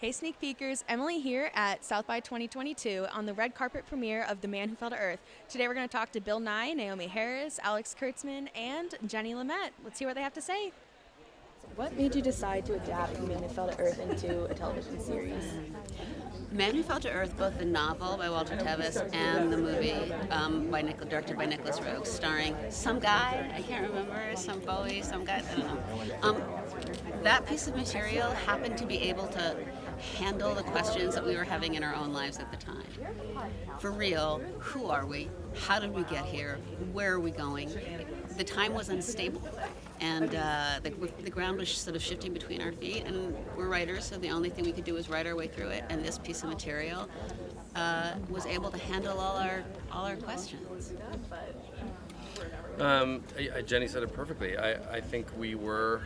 Hey sneak peekers, Emily here at South by 2022 on the red carpet premiere of The Man Who Fell to Earth. Today we're going to talk to Bill Nighy, Naomie Harris, Alex Kurtzman, and Jenny Lumet. Let's hear what they have to say. What made you decide to adapt The Man Who Fell to Earth into a television series? The Man Who Fell to Earth, both the novel by Walter Tevis and the movie directed by Nicholas Roeg, starring some guy, I can't remember, some Bowie, some guy, I don't know. That piece of material happened to be able to handle the questions that we were having in our own lives at the time. For real, who are we? How did we get here? Where are we going? The time was unstable, and the ground was sort of shifting between our feet, and we're writers, so the only thing we could do was write our way through it, and this piece of material was able to handle all our questions. Jenny said it perfectly. I think we were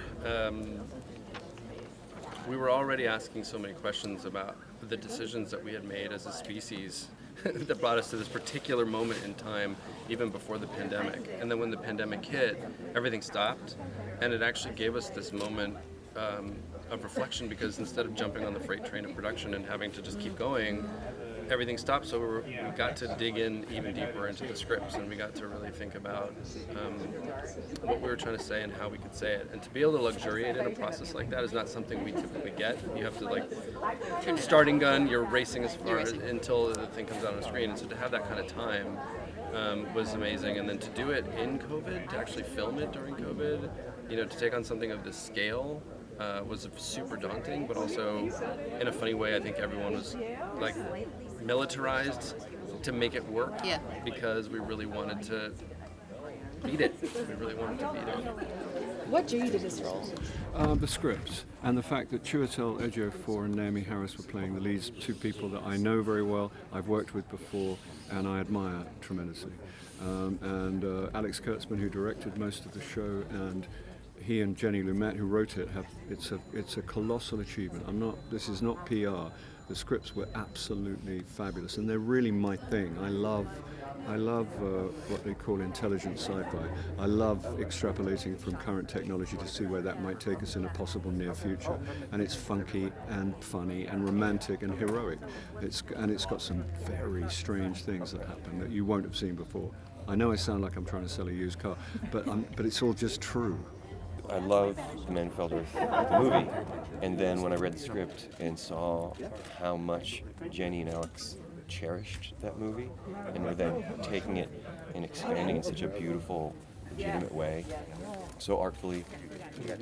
already asking so many questions about the decisions that we had made as a species that brought us to this particular moment in time, even before the pandemic. And then when the pandemic hit, everything stopped, and it actually gave us this moment of reflection, because instead of jumping on the freight train of production and having to just keep going, everything stopped. So we got to dig in even deeper into the scripts, and we got to really think about what we were trying to say and how we could say it. And to be able to luxuriate in a process like that is not something we typically get. You have to starting gun, you're racing as far until the thing comes out on the screen. And so to have that kind of time was amazing. And then to do it in COVID, to actually film it during COVID, to take on something of this scale was super daunting, but also in a funny way. I think everyone was militarized to make it work, because we really wanted to beat it. What drew you to this role? The scripts and the fact that Chiwetel Ejiofor and Naomie Harris were playing the leads, two people that I know very well, I've worked with before, and I admire tremendously. And Alex Kurtzman, who directed most of the show, and he and Jenny Lumet, who wrote it, it's a colossal achievement. This is not PR. The scripts were absolutely fabulous, and they're really my thing. I love what they call intelligent sci-fi. I love extrapolating from current technology to see where that might take us in a possible near future. And it's funky and funny and romantic and heroic. It's got some very strange things that happen that you won't have seen before. I know I sound like I'm trying to sell a used car, but it's all just true. I love The Man Who Fell to Earth, the movie, and then when I read the script and saw how much Jenny and Alex cherished that movie, and were then taking it and expanding in such a beautiful, legitimate way, so artfully,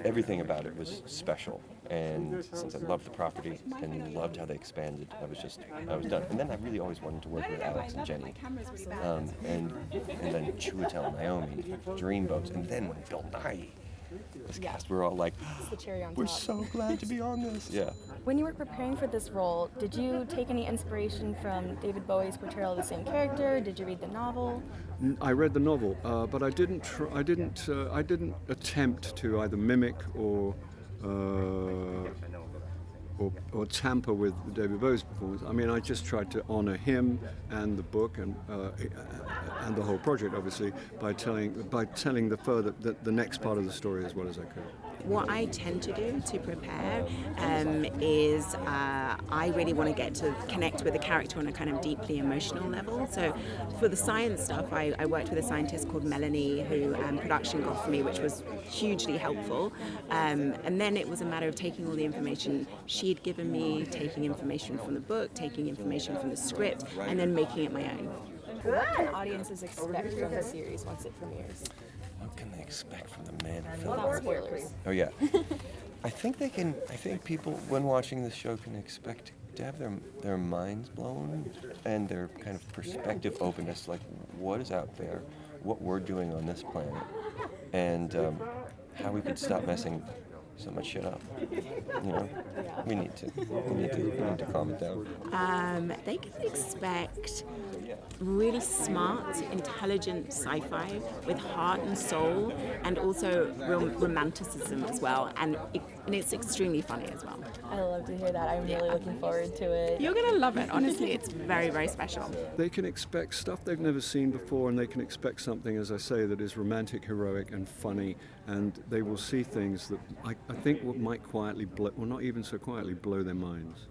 everything about it was special. And since I loved the property and loved how they expanded, I was done. And then I really always wanted to work with Alex and Jenny, and then Chiwetel and Naomie, Dreamboats, and then when Bill Nighy. This cast, we're all like, we're so glad to be on this. Yeah. When you were preparing for this role, did you take any inspiration from David Bowie's portrayal of the same character? Did you read the novel? I read the novel, but I didn't attempt to either mimic or tamper with David Bowie's performance. I mean, I just tried to honor him and the book and the whole project, obviously, by telling the next part of the story as well as I could. What I tend to do to prepare is I really want to get to connect with the character on a kind of deeply emotional level. So for the science stuff, I worked with a scientist called Melanie who production got for me, which was hugely helpful. And then it was a matter of taking all the information she'd given me, taking information from the book, taking information from the script, and then making it my own. What can audiences expect from the series once it premieres? What can they expect from The Man Who Fell Without to Earth? spoilers. Oh yeah. I think people, when watching this show, can expect to have their minds blown and their kind of perspective openness, like what is out there, what we're doing on this planet, and how we could stop messing so much shit up. We need to calm it down. They can expect really smart, intelligent sci-fi with heart and soul, and also romanticism as well, and it's extremely funny as well. I love to hear that. I'm really looking forward to it. You're gonna love it. Honestly, it's very, very special. They can expect stuff they've never seen before, and they can expect something, as I say, that is romantic, heroic, and funny, and they will see things that I think might quietly, not even so quietly, blow their minds.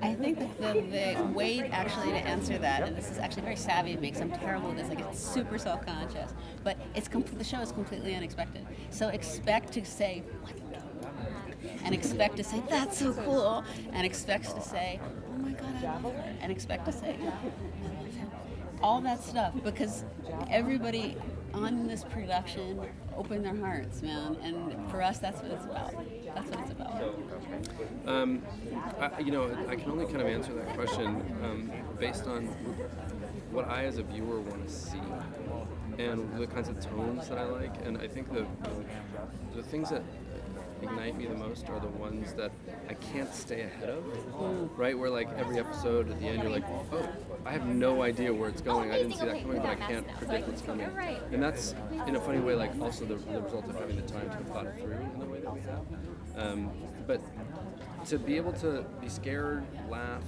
I think that the way actually to answer that, and this is actually very savvy of me because I'm terrible at this, I get super self-conscious, but the show is completely unexpected. So expect to say, what the fuck? And expect to say, that's so cool, and expect to say, oh my god, I love her, and expect to say, all that stuff, because everybody on this production opened their hearts, man, and for us, that's what it's about. That's what it's about. I can only kind of answer that question based on what I, as a viewer, want to see, and the kinds of tones that I like. And I think the things that ignite me the most are the ones that I can't stay ahead of, right? Where like every episode at the end you're like, oh, I have no idea where it's going. I didn't see that coming, but I can't predict what's coming. And that's, in a funny way, like also the result of having the time to have thought it through in the way that we have. But to be able to be scared, laugh,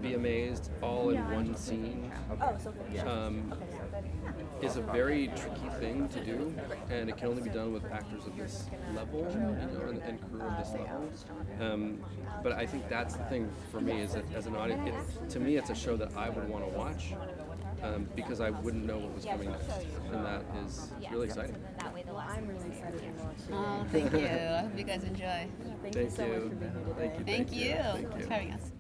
be amazed all in one scene is a very tricky thing to do, and it can only be done with actors of this level, and crew of this level. But I think that's the thing for me, is that as an audience, to me, it's a show that I would want to watch because I wouldn't know what was coming next, and that is really exciting. I'm really excited to watch it. Oh, thank you. I hope you guys enjoy. Thank you so much for being here today. Thank you. Thanks for having us.